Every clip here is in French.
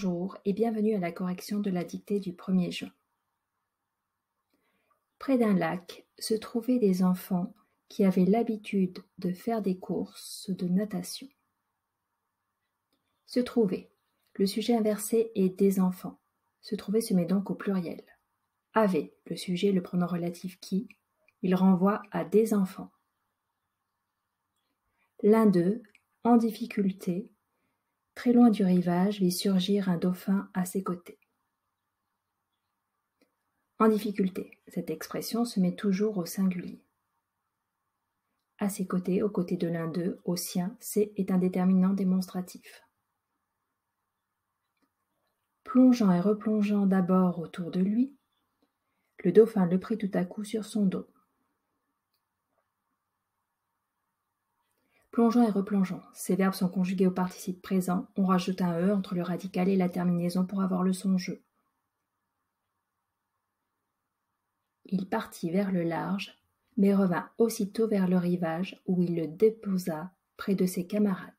Bonjour et bienvenue à la correction de la dictée du 1er juin. Près d'un lac se trouvaient des enfants qui avaient l'habitude de faire des courses de natation. Se trouver. Le sujet inversé est des enfants. Se trouver se met donc au pluriel. Avait. Le sujet, le pronom relatif qui. Il renvoie à des enfants. L'un d'eux, en difficulté, très loin du rivage, vit surgir un dauphin à ses côtés. En difficulté, cette expression se met toujours au singulier. À ses côtés, aux côtés de l'un d'eux, au sien, c'est est un déterminant démonstratif. Plongeant et replongeant d'abord autour de lui, le dauphin le prit tout à coup sur son dos. Plongeant et replongeant, ces verbes sont conjugués au participe présent, on rajoute un E entre le radical et la terminaison pour avoir le son je. Il partit vers le large, mais revint aussitôt vers le rivage où il le déposa près de ses camarades.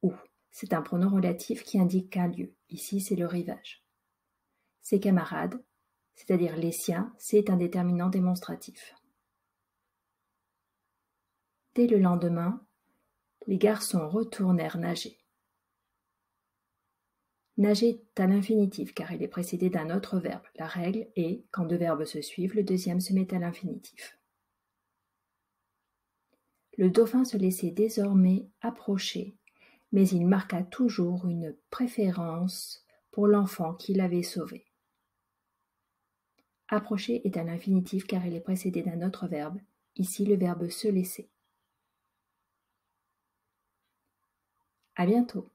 Où, c'est un pronom relatif qui indique un lieu. Ici, c'est le rivage. Ses camarades, c'est-à-dire les siens, c'est un déterminant démonstratif. Dès le lendemain, les garçons retournèrent nager. Nager est à l'infinitif car il est précédé d'un autre verbe. La règle est, quand deux verbes se suivent, le deuxième se met à l'infinitif. Le dauphin se laissait désormais approcher, mais il marqua toujours une préférence pour l'enfant qui l'avait sauvé. Approcher est à l'infinitif car il est précédé d'un autre verbe, ici le verbe se laisser. À bientôt.